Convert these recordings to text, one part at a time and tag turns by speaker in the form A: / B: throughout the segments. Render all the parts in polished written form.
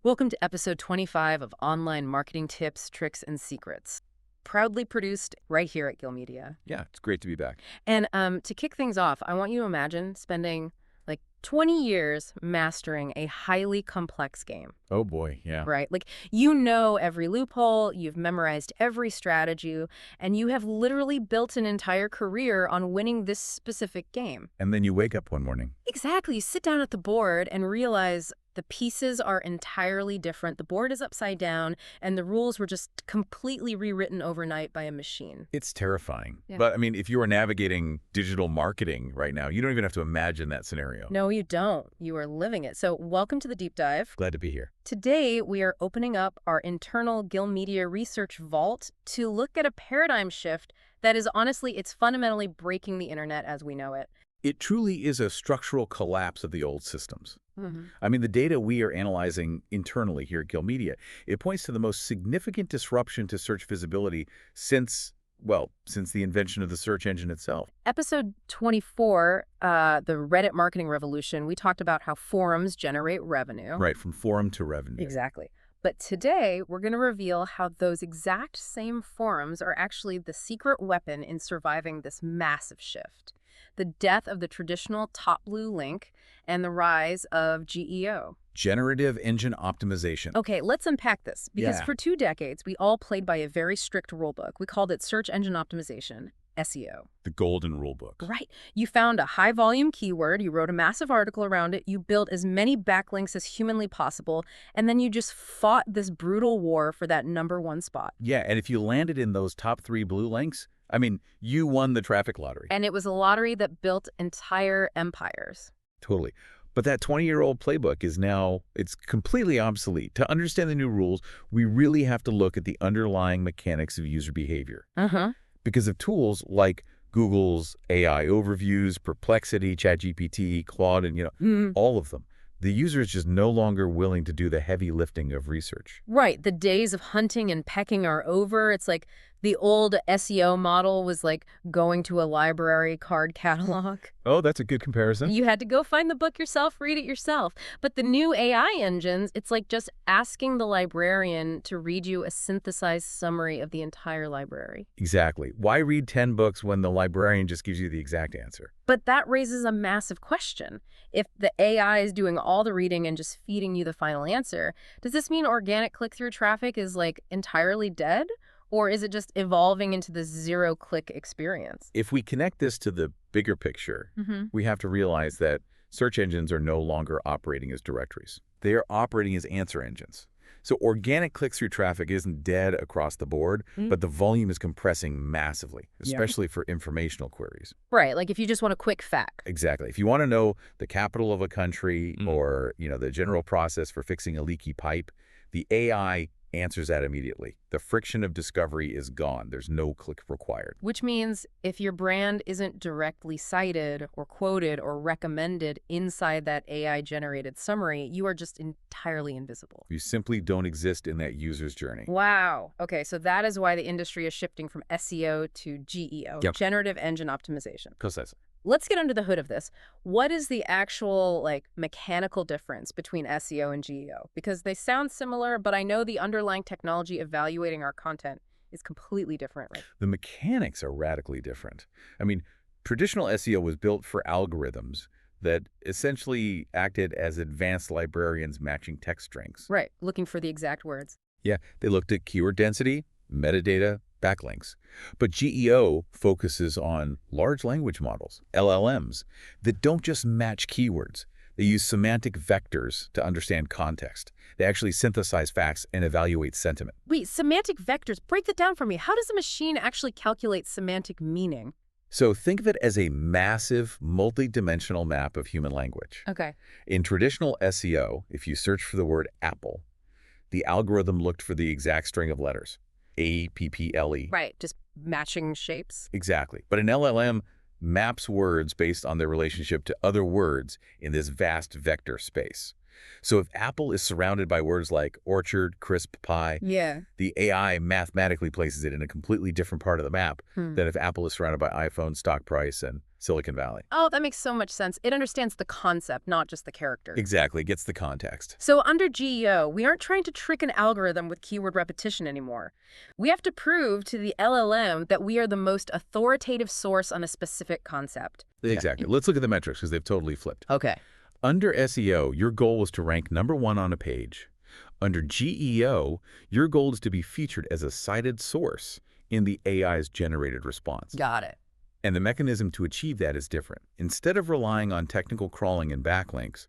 A: Welcome to episode 25 of Online Marketing Tips, Tricks, and Secrets. Proudly produced right here at Gilmedia.
B: Yeah, it's great to be back.
A: And to kick things off, I want you to imagine spending like 20 years mastering a highly complex game,
B: Oh boy, yeah.
A: right? Like, you know every loophole, you've memorized every strategy, and you have literally built an entire career on winning this specific game.
B: And then you wake up one morning.
A: Exactly. You sit down at the board and realize the pieces are entirely different. The board is upside down, and the rules were just completely rewritten overnight by a machine.
B: It's terrifying.
A: Yeah.
B: But I mean, if you are navigating digital marketing right now, you don't even have to imagine that scenario.
A: No, you don't. You are living it. So welcome to the deep dive.
B: Glad to be here.
A: Today, we are opening up our internal Gilmedia research vault to look at a paradigm shift that is honestly, it's fundamentally breaking the internet as we know it.
B: It truly is a structural collapse of the old systems.
A: Mm-hmm.
B: I mean, the data we are analyzing internally here at Gilmedia, it points to the most significant disruption to search visibility since the invention of the search engine itself.
A: Episode 24, the Reddit marketing revolution, we talked about how forums generate revenue.
B: Right, from forum to revenue.
A: Exactly. But today, we're going to reveal how those exact same forums are actually the secret weapon in surviving this massive shift. The death of the traditional top blue link and the rise of GEO.
B: Generative engine optimization.
A: Okay, let's unpack this. Because
B: Yeah.
A: for 2 decades, we all played by a very strict rulebook. We called it search engine optimization, SEO.
B: The golden rule book.
A: Right. You found a high-volume keyword, you wrote a massive article around it, you built as many backlinks as humanly possible, and then you just fought this brutal war for that #1 spot.
B: Yeah, and if you landed in those top 3 blue links, I mean, you won the traffic lottery.
A: And it was a lottery that built entire empires.
B: Totally. But that 20-year-old playbook is now, it's completely obsolete. To understand the new rules, we really have to look at the underlying mechanics of user behavior.
A: Uh-huh.
B: Because of tools like Google's AI overviews, Perplexity, ChatGPT, Claude, and all of them, the user is just no longer willing to do the heavy lifting of research.
A: Right. The days of hunting and pecking are over. It's like the old SEO model was like going to a library card catalog.
B: Oh, that's a good comparison.
A: You had to go find the book yourself, read it yourself. But the new AI engines, it's like just asking the librarian to read you a synthesized summary of the entire library.
B: Exactly. Why read 10 books when the librarian just gives you the exact answer?
A: But that raises a massive question. If the AI is doing all the reading and just feeding you the final answer, does this mean organic click-through traffic is like entirely dead? Or is it just evolving into the zero-click experience?
B: If we connect this to the bigger picture, we have to realize that search engines are no longer operating as directories. They are operating as answer engines. So organic click-through traffic isn't dead across the board, but the volume is compressing massively, especially for informational queries.
A: Right, like if you just want a quick fact.
B: Exactly. If you want to know the capital of a country or, the general process for fixing a leaky pipe, the AI answers that immediately. The friction of discovery is gone. There's no click required.
A: Which means if your brand isn't directly cited or quoted or recommended inside that AI-generated summary, you are just entirely invisible.
B: You simply don't exist in that user's journey.
A: Wow. Okay, so that is why the industry is shifting from SEO to GEO, Generative Engine Optimization.
B: Precisely.
A: Let's get under the hood of this. What is the actual, mechanical difference between SEO and GEO? Because they sound similar, but I know the underlying technology evaluating our content is completely different, right?
B: The mechanics are radically different. I mean, traditional SEO was built for algorithms that essentially acted as advanced librarians matching text strings.
A: Right, looking for the exact words.
B: Yeah, they looked at keyword density, metadata, backlinks. But GEO focuses on large language models, LLMs, that don't just match keywords. They use semantic vectors to understand context. They actually synthesize facts and evaluate sentiment.
A: Wait, semantic vectors, break that down for me. How does a machine actually calculate semantic meaning?
B: So think of it as a massive, multi-dimensional map of human language.
A: Okay.
B: In traditional SEO, if you search for the word apple, the algorithm looked for the exact string of letters. A-P-P-L-E.
A: Right, just matching shapes.
B: Exactly. But an LLM maps words based on their relationship to other words in this vast vector space. So if apple is surrounded by words like orchard, crisp, pie, the AI mathematically places it in a completely different part of the map than if apple is surrounded by iPhone, stock price, and Silicon Valley.
A: Oh, that makes so much sense. It understands the concept, not just the character.
B: Exactly, gets the context.
A: So under GEO, we aren't trying to trick an algorithm with keyword repetition anymore. We have to prove to the LLM that we are the most authoritative source on a specific concept.
B: Exactly. Let's look at the metrics because they've totally flipped.
A: Okay.
B: Under SEO, your goal was to rank #1 on a page. Under GEO, your goal is to be featured as a cited source in the AI's generated response.
A: Got it.
B: And the mechanism to achieve that is different. Instead of relying on technical crawling and backlinks,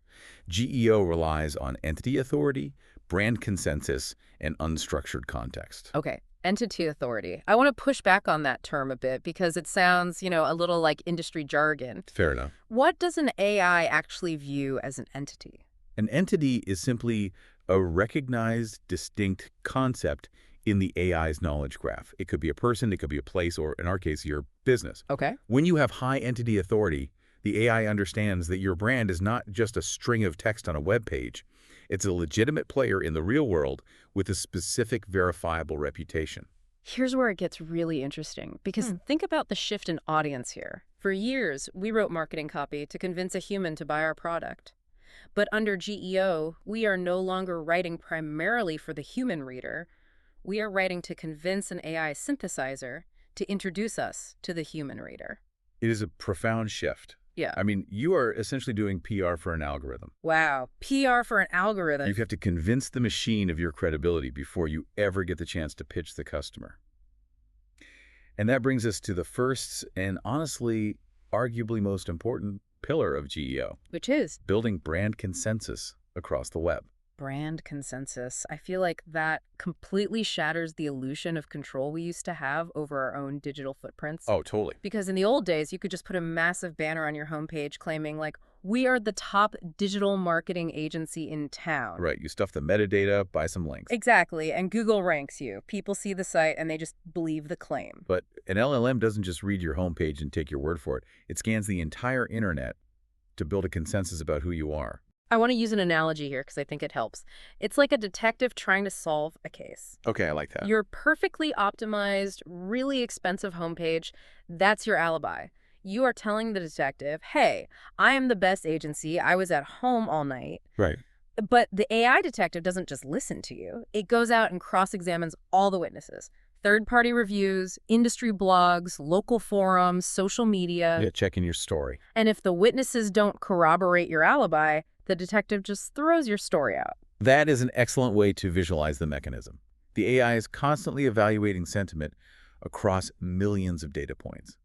B: GEO relies on entity authority, brand consensus, and unstructured context.
A: Okay. Entity authority. I want to push back on that term a bit because it sounds, a little like industry jargon.
B: Fair enough.
A: What does an AI actually view as an entity?
B: An entity is simply a recognized, distinct concept in the AI's knowledge graph. It could be a person, it could be a place, or in our case, your business.
A: Okay.
B: When you have high entity authority, the AI understands that your brand is not just a string of text on a web page. It's a legitimate player in the real world with a specific verifiable reputation.
A: Here's where it gets really interesting, because think about the shift in audience here. For years, we wrote marketing copy to convince a human to buy our product. But under GEO, we are no longer writing primarily for the human reader. We are writing to convince an AI synthesizer to introduce us to the human reader.
B: It is a profound shift.
A: Yeah.
B: I mean, you are essentially doing PR for an algorithm.
A: Wow. PR for an algorithm.
B: You have to convince the machine of your credibility before you ever get the chance to pitch the customer. And that brings us to the first and honestly, arguably most important pillar of GEO.
A: Which is?
B: Building brand consensus across the web.
A: Brand consensus. I feel like that completely shatters the illusion of control we used to have over our own digital footprints.
B: Oh, totally.
A: Because in the old days, you could just put a massive banner on your homepage claiming, like, we are the top digital marketing agency in town.
B: Right. You stuff the metadata, buy some links.
A: Exactly. And Google ranks you. People see the site and they just believe the claim.
B: But an LLM doesn't just read your homepage and take your word for it. It scans the entire internet to build a consensus about who you are.
A: I want to use an analogy here because I think it helps. It's like a detective trying to solve a case.
B: Okay, I like that.
A: Your perfectly optimized, really expensive homepage, that's your alibi. You are telling the detective, hey, I am the best agency. I was at home all night.
B: Right.
A: But the AI detective doesn't just listen to you. It goes out and cross-examines all the witnesses. Third-party reviews, industry blogs, local forums, social media.
B: Yeah, checking your story.
A: And if the witnesses don't corroborate your alibi, the detective just throws your story out.
B: That is an excellent way to visualize the mechanism. The AI is constantly evaluating sentiment across millions of data points.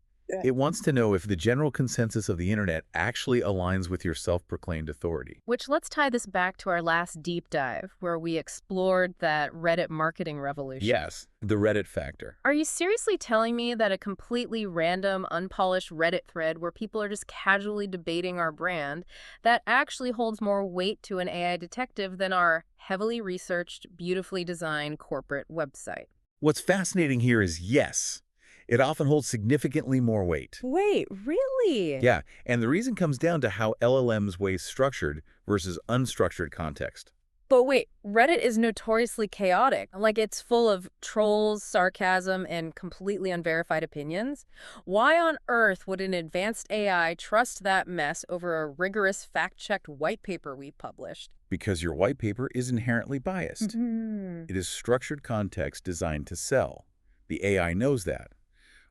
B: It wants to know if the general consensus of the internet actually aligns with your self-proclaimed authority.
A: Which, let's tie this back to our last deep dive, where we explored that Reddit marketing revolution.
B: Yes, the Reddit factor.
A: Are you seriously telling me that a completely random, unpolished Reddit thread where people are just casually debating our brand, that actually holds more weight to an AI detective than our heavily researched, beautifully designed corporate website?
B: What's fascinating here is yes, it often holds significantly more weight.
A: Wait, really?
B: Yeah, and the reason comes down to how LLMs weigh structured versus unstructured context.
A: But wait, Reddit is notoriously chaotic. Like, it's full of trolls, sarcasm, and completely unverified opinions. Why on earth would an advanced AI trust that mess over a rigorous fact-checked white paper we published?
B: Because your white paper is inherently biased. It is structured context designed to sell. The AI knows that.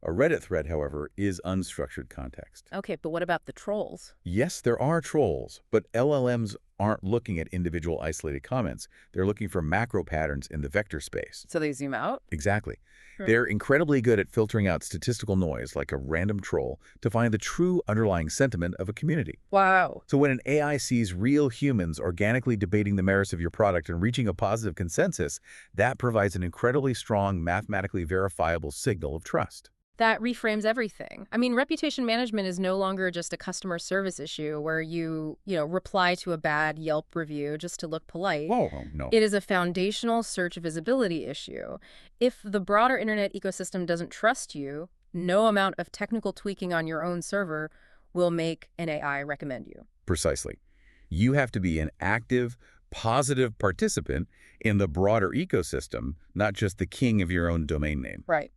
B: A Reddit thread, however, is unstructured context.
A: Okay, but what about the trolls?
B: Yes, there are trolls, but LLMs aren't looking at individual isolated comments. They're looking for macro patterns in the vector space.
A: So they zoom out?
B: Exactly. They're incredibly good at filtering out statistical noise like a random troll to find the true underlying sentiment of a community.
A: Wow.
B: So when an AI sees real humans organically debating the merits of your product and reaching a positive consensus, that provides an incredibly strong, mathematically verifiable signal of trust.
A: That reframes everything. I mean, reputation management is no longer just a customer service issue where you reply to a bad Yelp review just to look polite.
B: Oh, no.
A: It is a foundational search visibility issue. If the broader internet ecosystem doesn't trust you, no amount of technical tweaking on your own server will make an AI recommend you.
B: Precisely. You have to be an active, positive participant in the broader ecosystem, not just the king of your own domain name.
A: Right.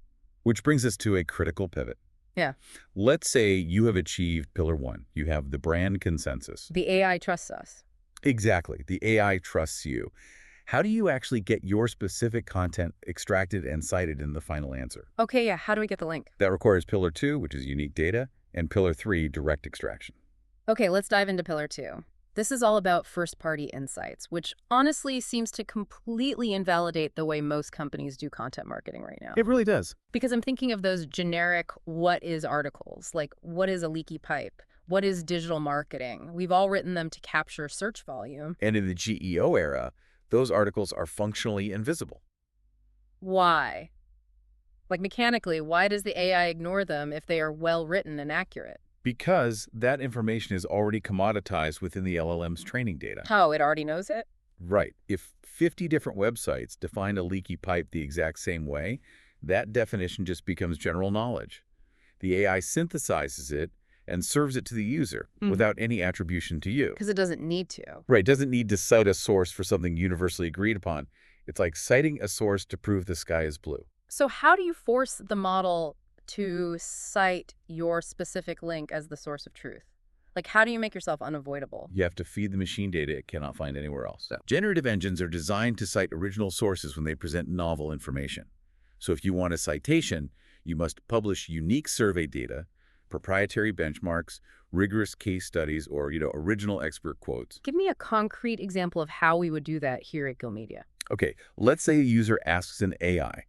B: Which brings us to a critical pivot.
A: Yeah.
B: Let's say you have achieved pillar one. You have the brand consensus.
A: The AI trusts us.
B: Exactly. The AI trusts you. How do you actually get your specific content extracted and cited in the final answer?
A: Okay, yeah, how do we get the link?
B: That requires pillar two, which is unique data, and pillar three, direct extraction.
A: Okay, let's dive into pillar 2. This is all about first-party insights, which honestly seems to completely invalidate the way most companies do content marketing right now.
B: It really does.
A: Because I'm thinking of those generic what is articles, like what is a leaky pipe? What is digital marketing? We've all written them to capture search volume.
B: And in the GEO era, those articles are functionally invisible.
A: Why? Like mechanically, why does the AI ignore them if they are well-written and accurate?
B: Because that information is already commoditized within the LLM's training data.
A: Oh, it already knows it?
B: Right. If 50 different websites define a leaky pipe the exact same way, that definition just becomes general knowledge. The AI synthesizes it and serves it to the user without any attribution to you.
A: Because it doesn't need to.
B: Right. It doesn't need to cite a source for something universally agreed upon. It's like citing a source to prove the sky is blue.
A: So how do you force the model to cite your specific link as the source of truth? Like, how do you make yourself unavoidable?
B: You have to feed the machine data it cannot find anywhere else. Generative engines are designed to cite original sources when they present novel information. So if you want a citation, you must publish unique survey data, proprietary benchmarks, rigorous case studies, or original expert quotes.
A: Give me a concrete example of how we would do that here at Gilmedia.
B: Okay, let's say a user asks an AI,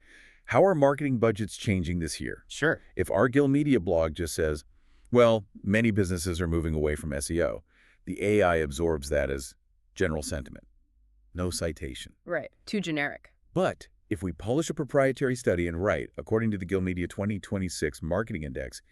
B: how are marketing budgets changing this year?
A: Sure.
B: If our Gilmedia blog just says, well, many businesses are moving away from SEO, the AI absorbs that as general sentiment. No citation.
A: Right. Too generic.
B: But if we publish a proprietary study and write, according to the Gilmedia 2026 Marketing Index,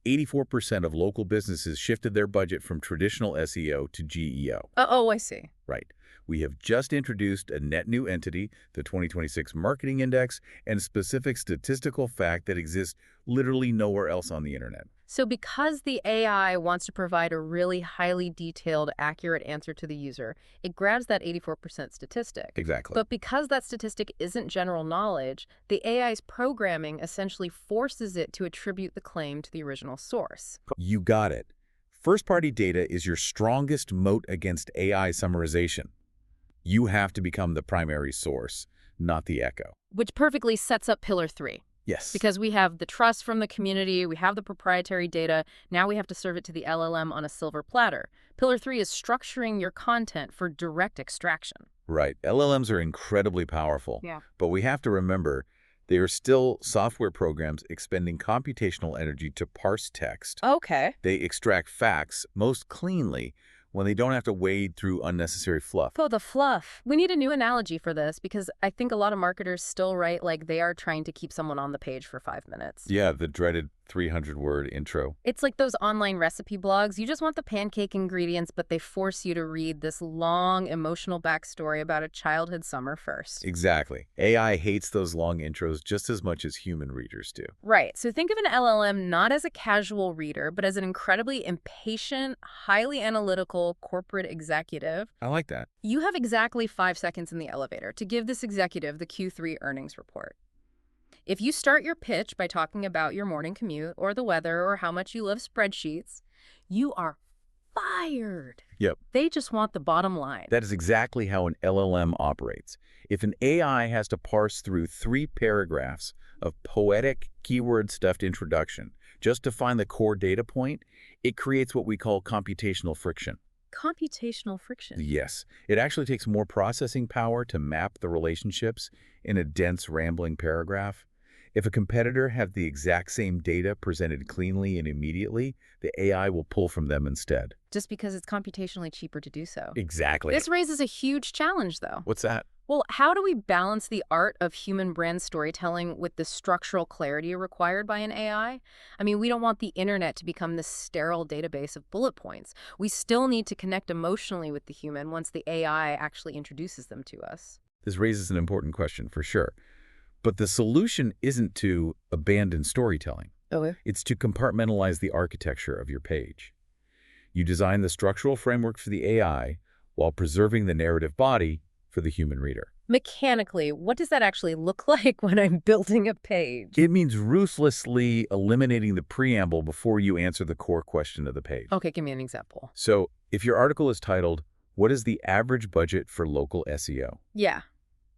B: 84% of local businesses shifted their budget from traditional SEO to GEO.
A: Oh, I see.
B: Right. We have just introduced a net new entity, the 2026 Marketing Index, and a specific statistical fact that exists literally nowhere else on the internet.
A: So because the AI wants to provide a really highly detailed, accurate answer to the user, it grabs that 84% statistic.
B: Exactly.
A: But because that statistic isn't general knowledge, the AI's programming essentially forces it to attribute the claim to the original source.
B: You got it. First-party data is your strongest moat against AI summarization. You have to become the primary source, not the echo.
A: Which perfectly sets up pillar 3.
B: Yes.
A: Because we have the trust from the community, we have the proprietary data, now we have to serve it to the LLM on a silver platter. Pillar 3 is structuring your content for direct extraction.
B: Right. LLMs are incredibly powerful.
A: Yeah.
B: But we have to remember they are still software programs expending computational energy to parse text.
A: Okay.
B: They extract facts most cleanly when they don't have to wade through unnecessary fluff.
A: Oh, the fluff. We need a new analogy for this because I think a lot of marketers still write like they are trying to keep someone on the page for 5 minutes.
B: Yeah, the dreaded 300-word intro.
A: It's like those online recipe blogs. You just want the pancake ingredients, but they force you to read this long, emotional backstory about a childhood summer first.
B: Exactly. AI hates those long intros just as much as human readers do.
A: Right. So think of an LLM not as a casual reader, but as an incredibly impatient, highly analytical corporate executive.
B: I like that.
A: You have exactly 5 seconds in the elevator to give this executive the Q3 earnings report. If you start your pitch by talking about your morning commute or the weather or how much you love spreadsheets, you are fired.
B: Yep.
A: They just want the bottom line.
B: That is exactly how an LLM operates. If an AI has to parse through 3 paragraphs of poetic, keyword-stuffed introduction just to find the core data point, it creates what we call computational friction.
A: Computational friction.
B: Yes. It actually takes more processing power to map the relationships in a dense, rambling paragraph. If a competitor has the exact same data presented cleanly and immediately, the AI will pull from them instead.
A: Just because it's computationally cheaper to do so.
B: Exactly.
A: This raises a huge challenge, though.
B: What's that?
A: Well, how do we balance the art of human brand storytelling with the structural clarity required by an AI? I mean, we don't want the internet to become this sterile database of bullet points. We still need to connect emotionally with the human once the AI actually introduces them to us.
B: This raises an important question, for sure. But the solution isn't to abandon storytelling.
A: Okay.
B: It's to compartmentalize the architecture of your page. You design the structural framework for the AI while preserving the narrative body for the human reader.
A: Mechanically, what does that actually look like when I'm building a page?
B: It means ruthlessly eliminating the preamble before you answer the core question of the page.
A: Okay, give me an example.
B: So if your article is titled, "What is the average budget for local SEO?"
A: Yeah.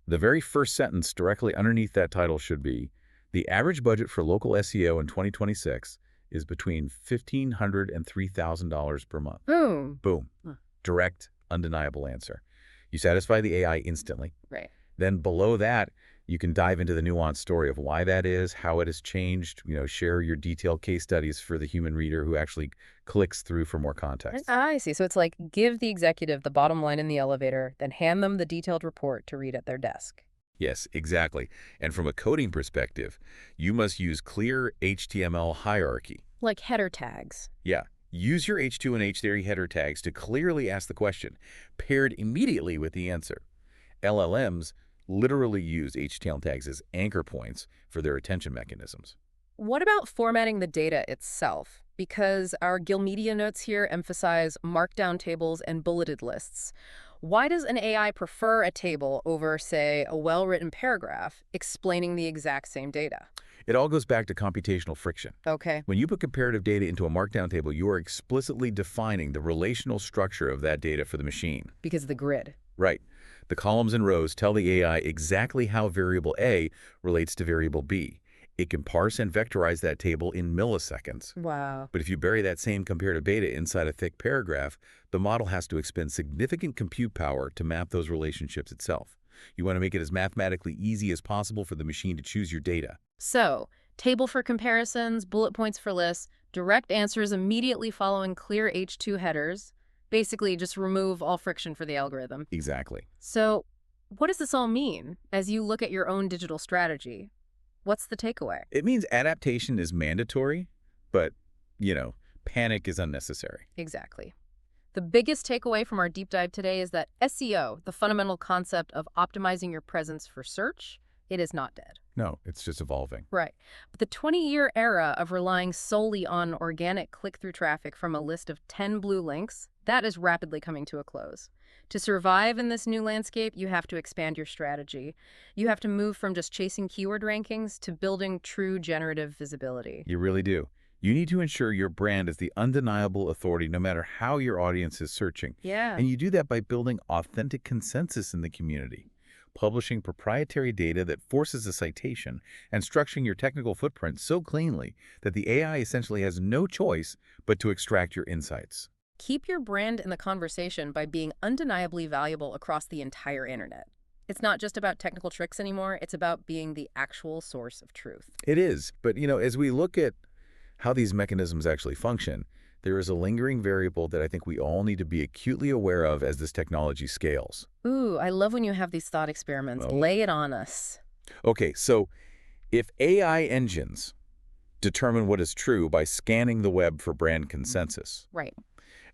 B: The very first sentence directly underneath that title should be, "The average budget for local SEO in 2026 is between $1,500 and $3,000 per month."
A: Boom.
B: Boom.
A: Huh.
B: Direct, undeniable answer. You satisfy the AI instantly.
A: Right.
B: Then below that, you can dive into the nuanced story of why that is, how it has changed, share your detailed case studies for the human reader who actually clicks through for more context.
A: I see. So it's like give the executive the bottom line in the elevator, then hand them the detailed report to read at their desk.
B: Yes, exactly. And from a coding perspective, you must use clear HTML hierarchy.
A: Like header tags.
B: Yeah. Use your H2 and H3 header tags to clearly ask the question, paired immediately with the answer. LLMs literally use HTML tags as anchor points for their attention mechanisms.
A: What about formatting the data itself? Because our Gilmedia notes here emphasize markdown tables and bulleted lists. Why does an AI prefer a table over, say, a well-written paragraph explaining the exact same data?
B: It all goes back to computational friction.
A: Okay.
B: When you put comparative data into a markdown table, you are explicitly defining the relational structure of that data for the machine.
A: Because of the grid.
B: Right. The columns and rows tell the AI exactly how variable A relates to variable B. It can parse and vectorize that table in milliseconds.
A: Wow.
B: But if you bury that same comparative data inside a thick paragraph, the model has to expend significant compute power to map those relationships itself. You want to make it as mathematically easy as possible for the machine to choose your data.
A: So, table for comparisons, bullet points for lists, direct answers immediately following clear H2 headers. Basically, just remove all friction for the algorithm.
B: Exactly.
A: So, what does this all mean as you look at your own digital strategy? What's the takeaway?
B: It means adaptation is mandatory, but, panic is unnecessary.
A: Exactly. The biggest takeaway from our deep dive today is that SEO, the fundamental concept of optimizing your presence for search, it is not dead.
B: No, it's just evolving.
A: Right. But the 20-year era of relying solely on organic click-through traffic from a list of 10 blue links, that is rapidly coming to a close. To survive in this new landscape, you have to expand your strategy. You have to move from just chasing keyword rankings to building true generative visibility.
B: You really do. You need to ensure your brand is the undeniable authority no matter how your audience is searching.
A: Yeah.
B: And you do that by building authentic consensus in the community, publishing proprietary data that forces a citation, and structuring your technical footprint so cleanly that the AI essentially has no choice but to extract your insights.
A: Keep your brand in the conversation by being undeniably valuable across the entire internet. It's not just about technical tricks anymore, it's about being the actual source of truth.
B: It is, but as we look at how these mechanisms actually function, there is a lingering variable that I think we all need to be acutely aware of as this technology scales.
A: Ooh, I love when you have these thought experiments.
B: Oh.
A: Lay it on us.
B: Okay, so if AI engines determine what is true by scanning the web for brand consensus,
A: Right.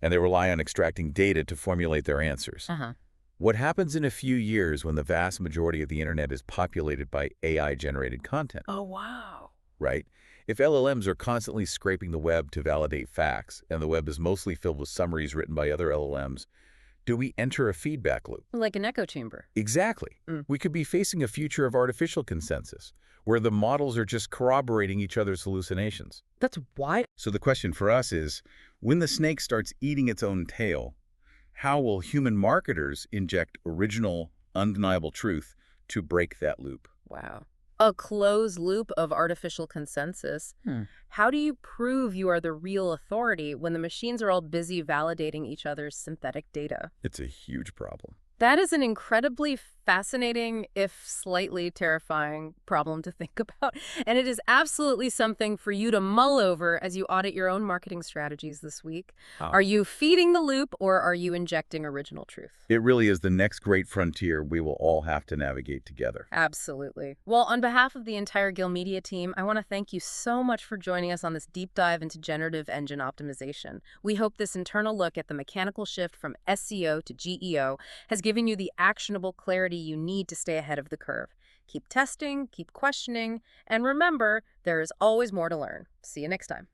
B: and they rely on extracting data to formulate their answers,
A: Uh-huh.
B: what happens in a few years when the vast majority of the internet is populated by AI-generated content,
A: Oh, wow.
B: right? If LLMs are constantly scraping the web to validate facts, and the web is mostly filled with summaries written by other LLMs, do we enter a feedback loop?
A: Like an echo chamber.
B: Exactly.
A: Mm.
B: We could be facing a future of artificial consensus, where the models are just corroborating each other's hallucinations.
A: That's why.
B: So the question for us is, when the snake starts eating its own tail, how will human marketers inject original, undeniable truth to break that loop?
A: Wow. A closed loop of artificial consensus. How do you prove you are the real authority when the machines are all busy validating each other's synthetic data?
B: It's a huge problem.
A: That is an incredibly fascinating, if slightly terrifying, problem to think about. And it is absolutely something for you to mull over as you audit your own marketing strategies this week.
B: Oh.
A: Are you feeding the loop or are you injecting original truth?
B: It really is the next great frontier we will all have to navigate together.
A: Absolutely. Well, on behalf of the entire Gilmedia team, I want to thank you so much for joining us on this deep dive into generative engine optimization. We hope this internal look at the mechanical shift from SEO to GEO has given you the actionable clarity you need to stay ahead of the curve. Keep testing, keep questioning, and remember, there is always more to learn. See you next time.